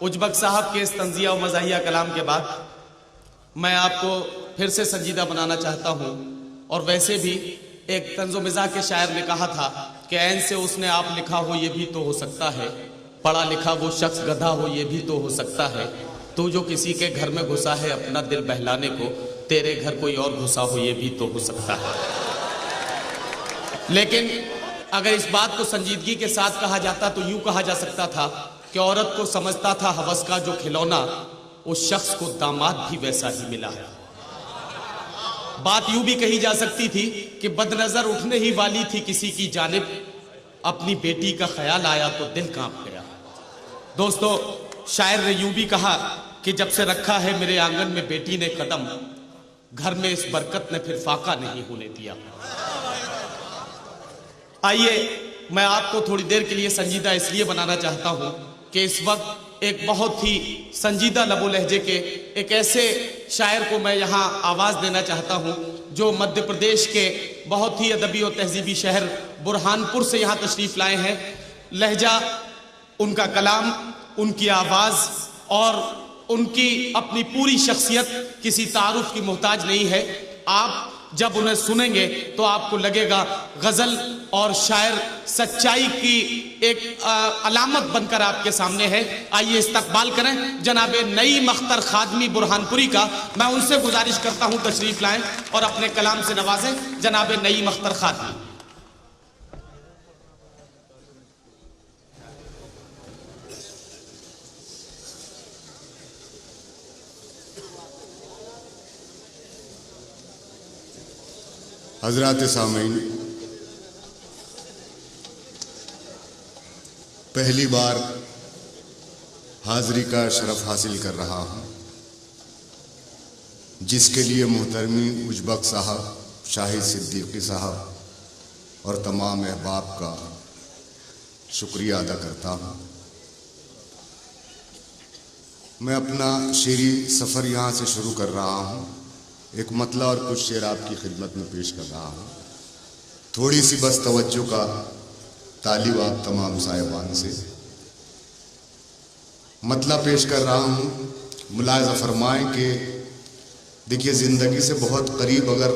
उजबक साहब के इस तंजिया और मज़ाहिया कलाम के बाद मैं आपको फिर से संजीदा बनाना चाहता हूँ। और वैसे भी एक तंज़ो मिज़ाह के शायर ने कहा था कि ऐन से उसने आप लिखा हो ये भी तो हो सकता है, पढ़ा लिखा वो शख्स गधा हो ये भी तो हो सकता है, तू जो किसी के घर में घुसा है अपना दिल बहलाने को, तेरे घर कोई और घुसा हो ये भी तो हो सकता है। लेकिन अगर इस बात को संजीदगी के साथ कहा जाता तो यूं कहा जा सकता था कि औरत को समझता था हवस का जो खिलौना, उस शख्स को दामाद भी वैसा ही मिला है। बात यूं भी कही जा सकती थी कि बदनजर उठने ही वाली थी किसी की जानिब, अपनी बेटी का ख्याल आया तो दिल कांप गया। दोस्तों, शायर ने यूं भी कहा कि जब से रखा है मेरे आंगन में बेटी ने कदम, घर में इस बरकत ने फिर फाका नहीं होने दिया। आइए मैं आपको थोड़ी देर के लिए संजीदा इसलिए बनाना चाहता हूं कि इस वक्त एक बहुत ही संजीदा लबो लहजे के एक ऐसे शायर को मैं यहां आवाज देना चाहता हूं जो मध्य प्रदेश के बहुत ही अदबी और तहजीबी शहर बुरहानपुर से यहां तशरीफ लाए हैं। लहजा, उनका कलाम, उनकी आवाज और उनकी अपनी पूरी शख्सियत किसी तारुफ की मोहताज नहीं है। आप जब उन्हें सुनेंगे तो आपको लगेगा गजल और शायर सच्चाई की एक अलामत बनकर आपके सामने है। आइए इस्तकबाल करें जनाबे नईम अख्तर खादमी बुरहानपुरी का। मैं उनसे गुजारिश करता हूं तशरीफ लाएं और अपने कलाम से नवाजें जनाबे नईम अख्तर खादमी। हजरात सामीन, पहली बार हाज़री का शरफ हासिल कर रहा हूँ, जिसके लिए मोहतरमी उजबक साहब, शाहिद सिद्दीकी साहब और तमाम अहबाब का शुक्रिया अदा करता हूँ। मैं अपना शेरी सफ़र यहाँ से शुरू कर रहा हूँ। एक मतला और कुछ शेर आपकी खिदमत में पेश कर रहा हूँ। थोड़ी सी बस तवज्जो का तालिब आप तमाम साहिबान से। मतला पेश कर रहा हूँ, मुलाज़ा फरमाएं कि देखिए, ज़िंदगी से बहुत करीब अगर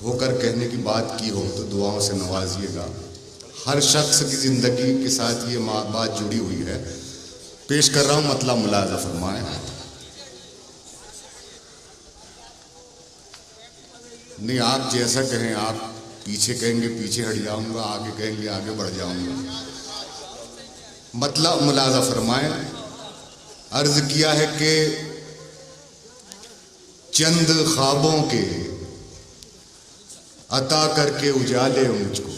होकर कहने की बात की हो तो दुआओं से नवाजिएगा। हर शख्स की ज़िंदगी के साथ ये बात जुड़ी हुई है। पेश कर रहा हूँ मतला, मुलाज़ा फरमाएं। नहीं, आप जैसा कहें, आप पीछे कहेंगे पीछे हट जाऊंगा, आगे कहेंगे आगे बढ़ जाऊंगा। मतलब मुलाज़ा फरमाएं। अर्ज किया है कि चंद ख्वाबों के अता करके उजाले मुझको,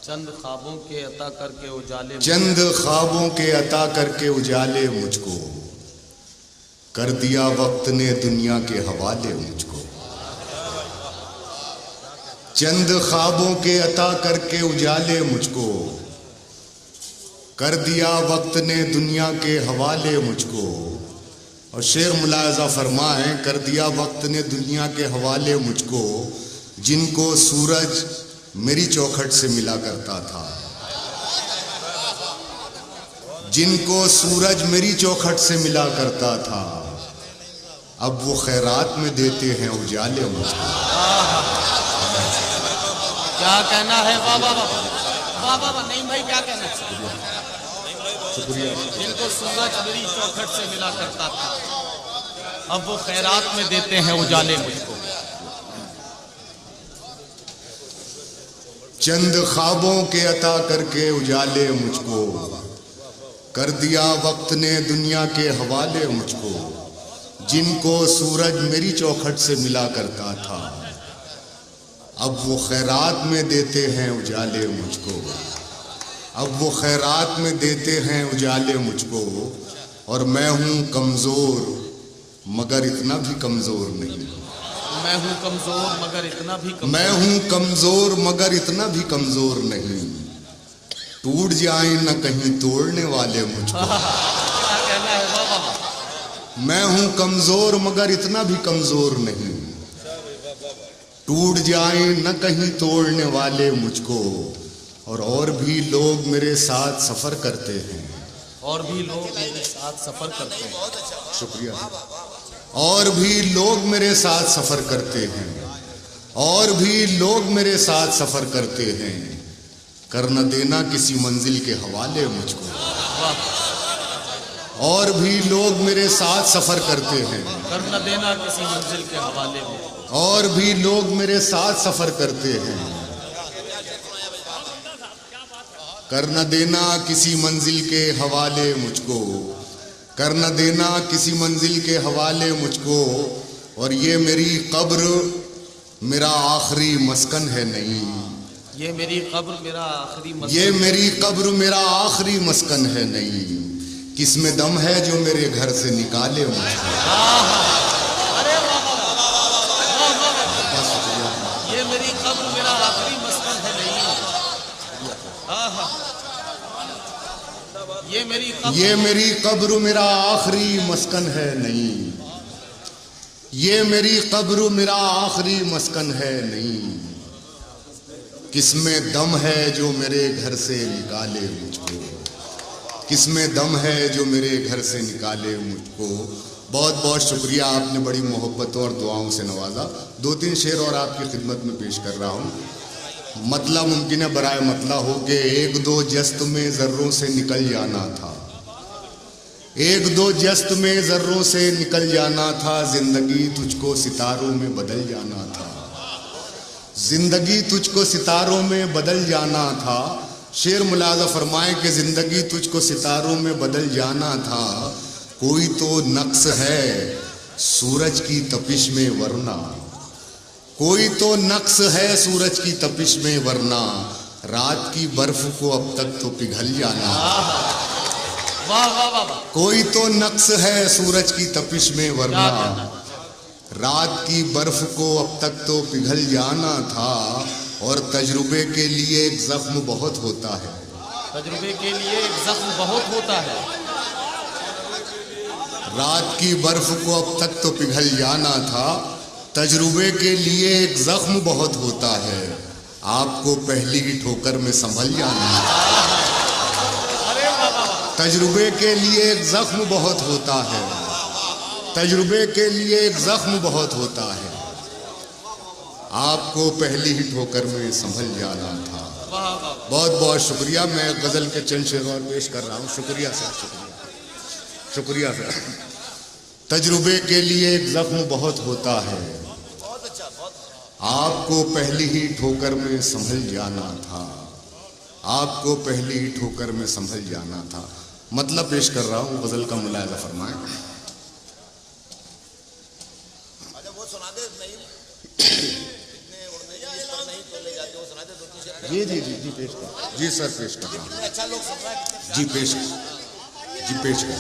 चंद ख्वाबों के अता करके उजाले, चंद ख्वाबों के अता करके उजाले मुझको, कर दिया वक्त ने दुनिया के हवाले मुझको। चंद ख्वाबों के अता करके उजाले मुझको, कर दिया वक्त ने दुनिया के हवाले मुझको। और शेर मुलाज़ा फरमाएं, कर दिया वक्त ने दुनिया के हवाले मुझको, जिनको सूरज मेरी चौखट से मिला करता था, जिनको सूरज मेरी चौखट से मिला करता था, अब वो खैरात में देते हैं उजाले मुझको। क्या कहना है? वाह वाह वाह वाह वाह वाह। नहीं भाई, क्या कहना है? शुक्रिया। जिनको सूरज मेरी चौखट से मिला करता था, अब वो खैरात में देते हैं उजाले मुझको। चंद ख्वाबों के अता करके उजाले मुझको, कर दिया वक्त ने दुनिया के हवाले मुझको, जिनको सूरज मेरी चौखट से मिला करता था, अब वो खैरात में देते हैं उजाले मुझको, अब वो खैरात में देते हैं उजाले मुझको। और मैं हूँ कमज़ोर मगर इतना भी कमज़ोर नहीं, मैं हूँ कमज़ोर मगर इतना भी कमज़ोर, मैं हूँ कमज़ोर मगर इतना भी कमज़ोर नहीं, टूट जाए न कहीं तोड़ने वाले मुझको। क्या कहना है? वाह वाह। मैं हूँ कमज़ोर मगर इतना भी कमज़ोर नहीं, टूट जाए न कहीं तोड़ने वाले मुझको। और भी लोग मेरे साथ सफ़र करते हैं। और भी लोग मेरे साथ सफर करते हैं। शुक्रिया। और भी लोग मेरे साथ सफ़र करते हैं। और भी लोग मेरे साथ सफ़र करते हैं। कर न देना किसी मंजिल के हवाले मुझको। और भी लोग मेरे साथ सफ़र करते हैं। कर न देना किसी मंजिल के हवाले में। और भी लोग मेरे साथ सफ़र करते हैं। कर न देना किसी मंजिल के हवाले मुझको। कर न देना किसी मंजिल के हवाले मुझको। और ये मेरी कब्र मेरा आखिरी मस्कन है नहीं। ये मेरी कब्र मेरा आखिरी मस्कन। ये मेरी कब्र मेरा आखिरी मस्कन है नहीं। किसमें दम है जो मेरे घर से निकाले मुझको। अरे ये मेरी कब्र मेरा आखिरी मस्कन है नहीं। ये मेरी कब्र मेरा आखिरी मस्कन है नहीं। ये मेरी कब्र मेरा आखिरी मस्कन है नहीं। किसमें दम है जो मेरे घर से निकाले मुझको। किसमें दम है जो मेरे घर से निकाले मुझको। बहुत बहुत शुक्रिया, आपने बड़ी मोहब्बतों और दुआओं से नवाजा। 2-3 शेर और आपकी खिदमत में पेश कर रहा हूँ। मतला मुमकिन है बराए मतला हो के 1-2 जस्त में ज़र्रों से निकल जाना था। 1-2 जस्त में ज़र्रों से निकल जाना था। ज़िंदगी तुझको सितारों में बदल जाना था। ज़िंदगी तुझको सितारों में बदल जाना था। शेर मुलाज़ा फरमाए कि ज़िंदगी तुझको सितारों में बदल जाना था। कोई तो नक्स है सूरज की तपिश में वरना। कोई तो नक्स है सूरज की तपिश में वरना। रात की बर्फ को अब तक तो पिघल जाना। वाह वाह वाह। कोई तो नक्स है सूरज की तपिश में वरना। रात की बर्फ को अब तक तो पिघल जाना था। और तजुर्बे के लिए एक जख्म बहुत होता है। तजुर्बे के लिए एक जख्म बहुत होता है। रात की बर्फ को अब तक तो पिघल जाना था। तजुर्बे के लिए एक जख्म बहुत होता है। आपको पहली ही ठोकर में संभल जाना है। तजुर्बे के लिए एक जख्म बहुत होता है। तजुर्बे के लिए एक जख्म बहुत होता है। आपको पहली ही ठोकर में संभल जाना था। बहुत बहुत शुक्रिया। मैं गज़ल के चंद शेर और पेश कर रहा हूँ। शुक्रिया सर, शुक्रिया, शुक्रिया सर। तजुर्बे के लिए एक जख्म बहुत होता है। आपको पहली ही ठोकर में संभल जाना था। आपको पहली ही ठोकर में संभल जाना था। मतलब पेश कर रहा हूँ, गज़ल का मुलाहिज़ा फरमाएं। जी जी जी जी पेश कर। जी सर पेश कर रहा हूँ। जी पेश कर।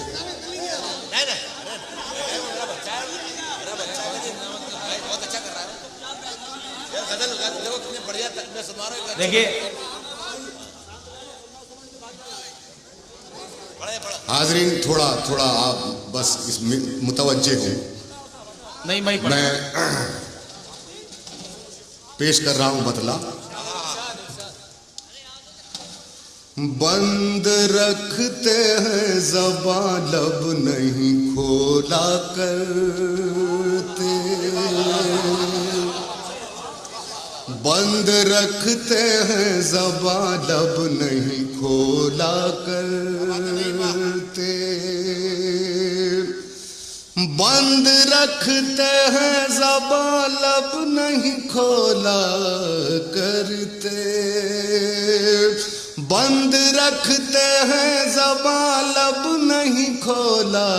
देखिए हाजरीन, थोड़ा थोड़ा आप बस इसमें मुतवज्जे हो। नहीं मैं पेश कर रहा हूं मतला। बंद रखते हैं ज़बान लब नहीं खोला करते। बंद रखते हैं ज़बान लब नहीं खोला करते। बंद रखते हैं ज़बान लब नहीं खोला करते। बंद रखते हैं ज़बान लब नहीं खोला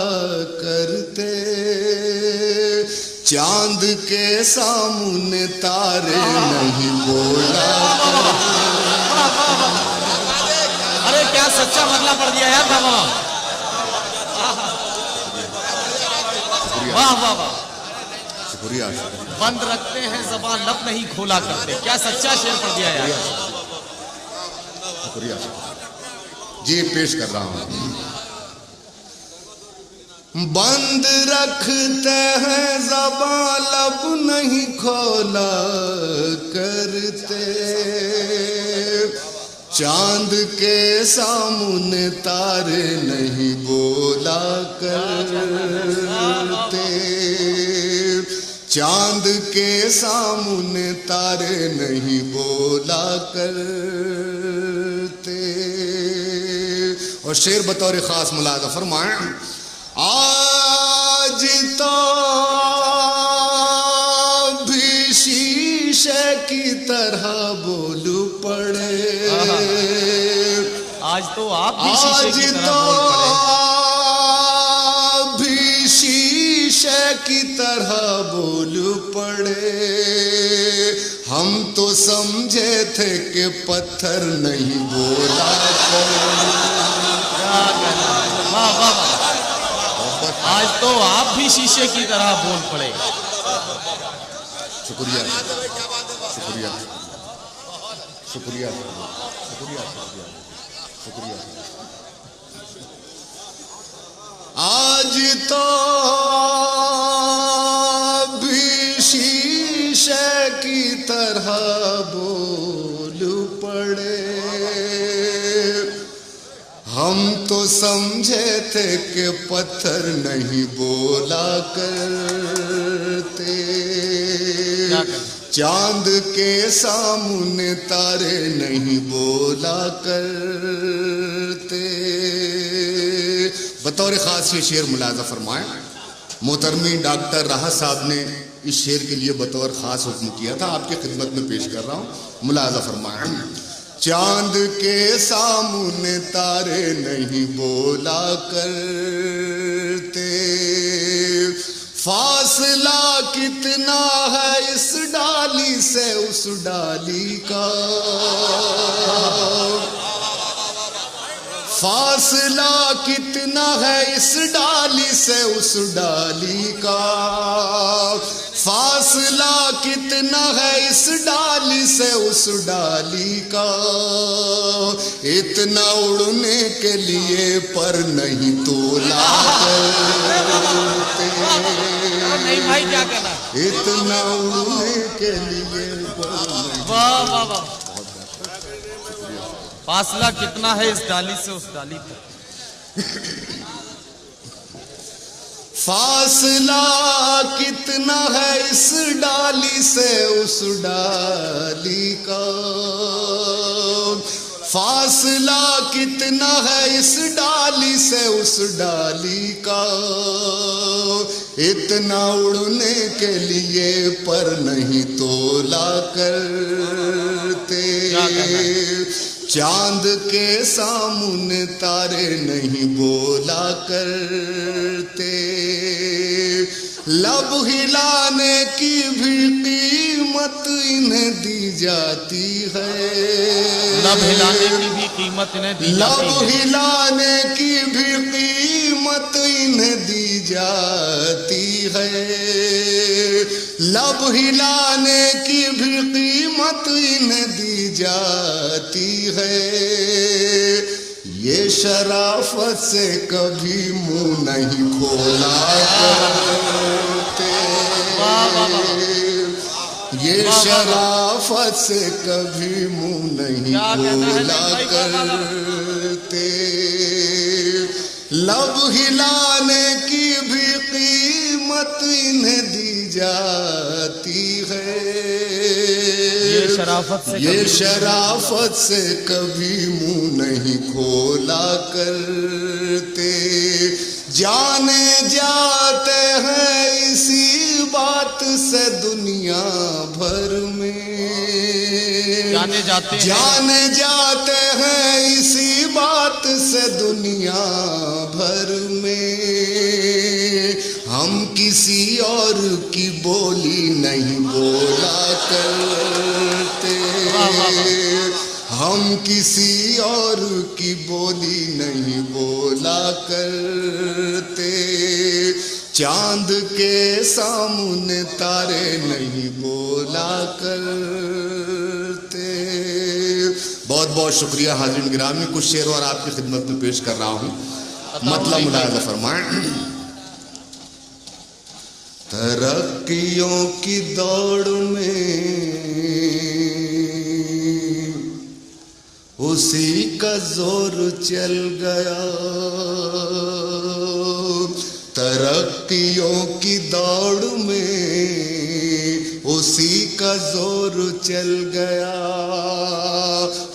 करते। चांद के सामने तारे नहीं बोला। अरे क्या सच्चा मतला पड़ दिया यार बाबा। वाह वाह वाह, शुक्रिया। बंद रखते हैं ज़बान लब नहीं खोला करते। क्या सच्चा शेर पड़ दिया यार। शुक्रिया जी। पेश कर रहा हूँ। बंद रखते हैं ज़बान लब नहीं खोला करते। चांद के सामने तारे नहीं बोला करते, चांद के सामने तारे नहीं बोला करते। और शेर बतौर खास मुलाज़ा फरमाएं, आज तो भी शीशे की तरह बोल पड़े, आज तो आप भी शीशे की तरह बोल पड़े, भी शीशे की तरह बोल पड़े। हम तो समझे थे कि पत्थर नहीं बोला आज तो आप भी शीशे की तरह बोल पड़े। शुक्रिया शुक्रिया शुक्रिया शुक्रिया शुक्रिया। आज तो भी शीशे की तरह बोल पड़े, हम तो समझे थे कि पत्थर नहीं बोला करते। चांद के सामने तारे नहीं बोला करते। बतौर खास ये शेर मुलाज़ा फरमाएं। मोहतरमी डॉक्टर राहत साहब ने इस शेर के लिए बतौर खास हुक्म किया था, आपकी खिदमत में पेश कर रहा हूं। मुलाज़ा फरमाएं, चांद के सामने तारे नहीं बोला करते, फासला कितना है इस डाली से उस डाली का, फासला कितना है इस डाली से उस डाली का, फासला कितना है इस डाली से उस डाली का। इतना उड़ने के लिए पर नहीं तोला करते, नहीं भाई क्या कहना, इतना उड़ने के लिए पर नहीं। वाह वाह वाह, फासला कितना है इस डाली से उस डाली तक, फासला कितना है इस डाली से उस डाली का, फासला कितना है इस डाली से उस डाली का। इतना उड़ने के लिए पर नहीं तोला करते, चांद के सामने तारे नहीं बोला करते। लब हिलाने की भी कीमत इन्हें दी जाती है, लब हिलाने की भी कीमत इन्हें दी जाती है, लब हिलाने की भी कीमत इन्हें दी जाती है, लब हिलाने की भी कीमत इन्हें दी जाती है। ये शराफत से कभी मुंह नहीं खोला करते, ये शराफत से कभी मुंह नहीं खोला करते। लब हिलाने की भी कीमत इन्हें दी जाती है, ये शराफत से कभी मुंह नहीं खोला करते। जाने जाते हैं इसी बात से दुनिया भर में, जाने जाते हैं इसी बात से दुनिया भर में। हम किसी और की बोली नहीं बोला करते, हम किसी और की बोली नहीं बोला करते। चांद के सामने तारे नहीं बोला करते। बहुत बहुत शुक्रिया हाज़रीन गिरामी। कुछ शेर और आपकी खिदमत में पेश कर रहा हूँ, मतलब मुलाज़ा फरमाएं। तरक्कियों की दौड़ में उसी का जोर चल गया, तरक्कियों की दौड़ में उसी का जोर चल गया,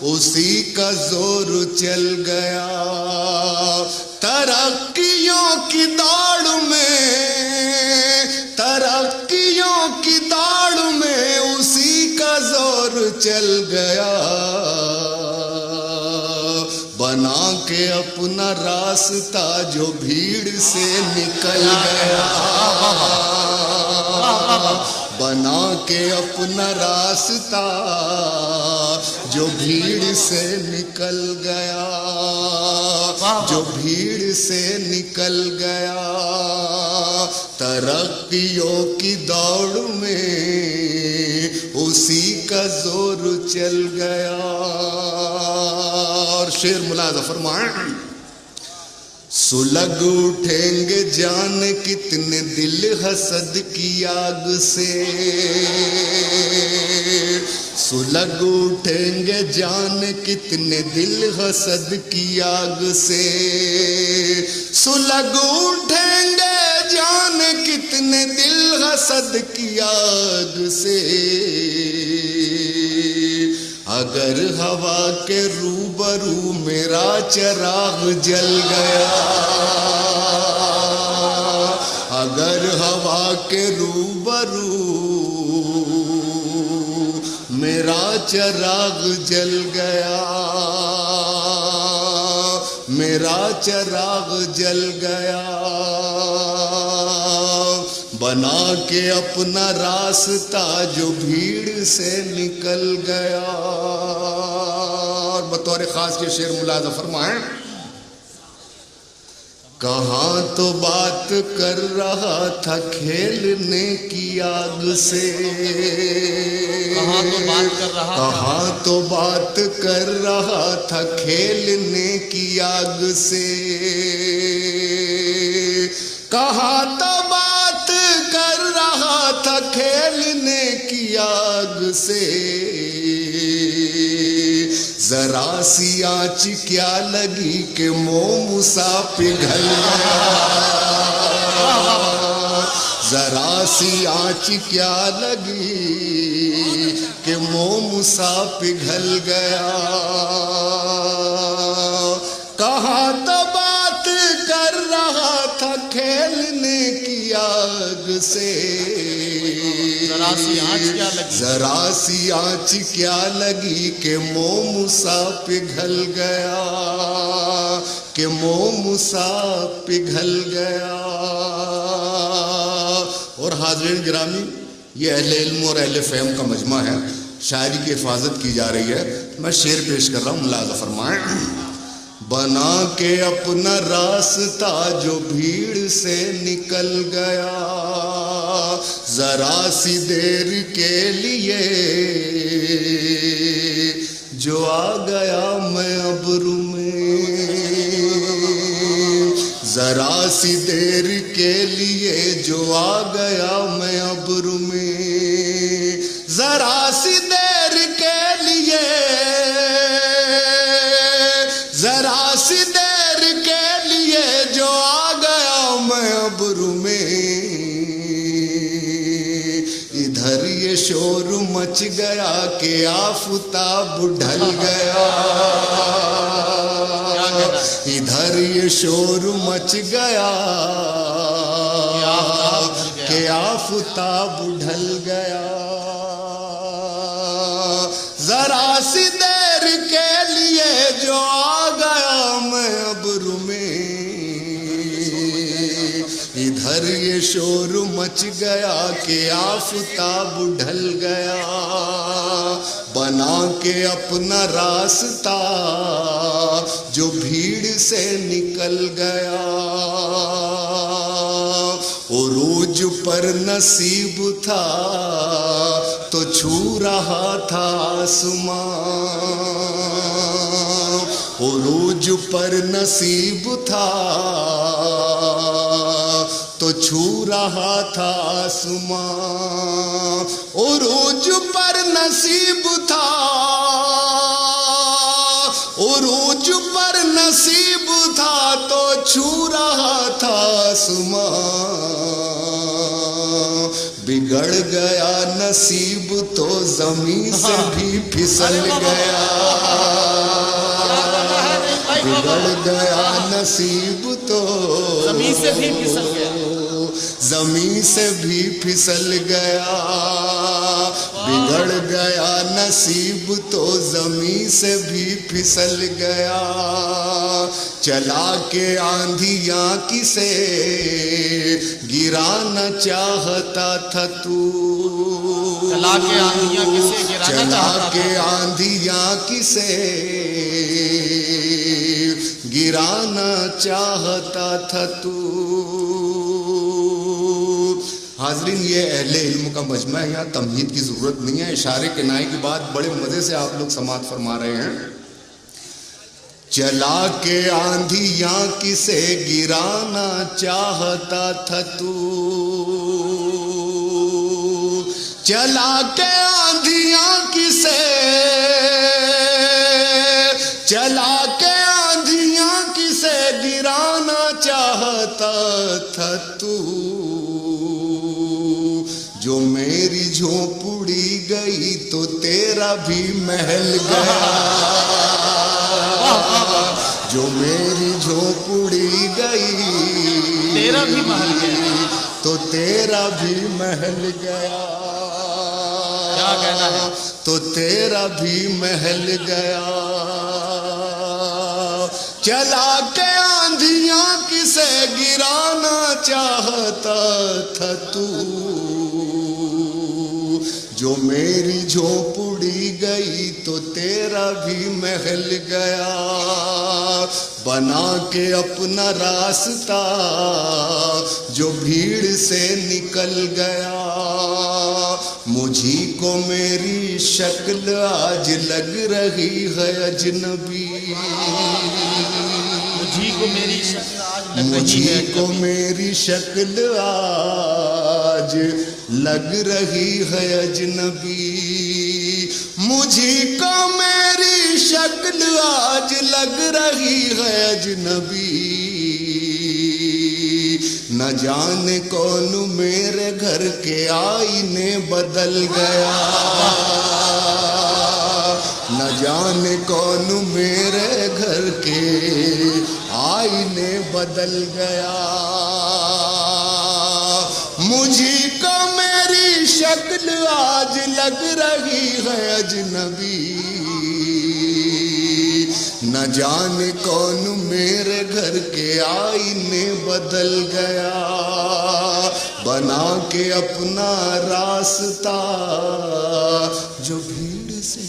उसी का जोर चल गया। तरक्कियों की दौड़ में, तरक्कियों की दौड़ में उसी का जोर चल गया। बना के अपना रास्ता जो भीड़ से निकल गया, बना के अपना रास्ता जो भीड़ से निकल गया, जो भीड़ से निकल गया। तरक्कियों की दौड़ में उसी का जोर चल गया। और शेर मुलाज़ा फरमाएं, सुलग उठेंगे जाने कितने दिल हसद की आग से, सुलग उठेंगे जाने कितने दिल हसद की आग से, सुलग उठेंगे जाने कितने दिल हसद की आग से। अगर हवा के रूबरू मेरा चिराग जल गया, अगर हवा के रूबरू मेरा चिराग जल गया, मेरा चिराग जल गया। बना के अपना रास्ता जो भीड़ से निकल गया। और बतौर खास के शेर मुलाज़ा फरमाएं, कहाँ तो बात कर रहा था खेलने की आग से, कहाँ तो बात कर रहा था, कहाँ तो बात कर रहा था खेलने की आग से, कहाँ तो बात कर रहा था खेलने की आग से। जरा सी आँच क्या लगी कि मोमूसा पिघल गया, जरा सी आँच क्या लगी कि मोमूसा पिघल गया। कहाँ तो बात कर रहा था खेलने की आग से, जरा सी आँच क्या लगी, जरा सी आँच क्या लगी कि मोमूसा पिघल गया, कि मोमूसा पिघल गया। और हाज़रीन गिरामी, ये अहले इल्म और अहले फ़हम का मजमा है, शायरी की हिफाजत की जा रही है। मैं शेर पेश कर रहा हूँ, मुलाज़ा फरमाएं। बना के अपना रास्ता जो भीड़ से निकल गया, जरा सी देर के लिए जो आ गया मैं अब्रू में, जरा सी देर के लिए जो आ गया मैं अब्रू में, जरा सी देर के लिए, जरा सी देर के लिए जो आ गया मैं अब्रू में। इधर ये शोर मच गया कि आफताब ढल गया, इधर ये शोर मच गया कि आफताब ढल गया। जरा सी देर के लिए जो आ गया मैं अब्रू में, इधर ये शोर मच गया कि आफताब ढल गया। बना के अपना रास्ता जो भीड़ से निकल गया, उरूज पर नसीब था तो छू रहा था आसमां, उरूज पर नसीब था तो छू रहा था आसमां, उरूज पर नसीब था, उरूज पर नसीब था तो छू रहा था आसमां, बिगड़ गया नसीब तो जमीन से भी फिसल गया, बिगड़ गया नसीब तो जमीन से भी फिसल गया, जमीन से भी फिसल गया, बिगड़ गया नसीब तो जमीन से भी फिसल गया। चला के आंधियां किसे गिराना चाहता था तू, चला के आंधियां किसे गिराना चला चाहता के था, आंधियां किसे गिराना चाहता था तू। हाजरीन, ये अहले इल्म का मजमा है, यहाँ तमहीद की ज़रूरत नहीं है। इशारे किनाए की बात बड़े मज़े से आप लोग समात फरमा रहे हैं। चला के आंधियां किसे गिराना चाहता था तू, चला के आंधियां किसे, चला के आंधियां किसे गिराना चाहता था तू, जो मेरी झोंपड़ी गई तो तेरा भी महल गया, जो मेरी झोंपड़ी गई तेरा भी महल गया, तो तेरा भी महल गया, क्या कहना है, तो तेरा भी महल गया। चला के आंधियां किसे गिराना चाहता था तू, जो मेरी झोंपड़ी गई तो तेरा भी महल गया। बना के अपना रास्ता जो भीड़ से निकल गया, मुझी को मेरी शक्ल आज लग रही है अजनबी, मुझी को मेरी शक्ल आज लग रही मुझी है, को मेरी शक्ल आज लग रही है अजनबी, मुझी को मेरी शक्ल आज लग रही है अजनबी। न जाने कौन मेरे घर के आईने बदल गया, न जाने कौन मेरे घर के आईने बदल गया, मुझी को मेरी शक्ल आज लग रही है अजनबी। न जाने कौन मेरे घर के आईने बदल गया, बना के अपना रास्ता जो भीड़ से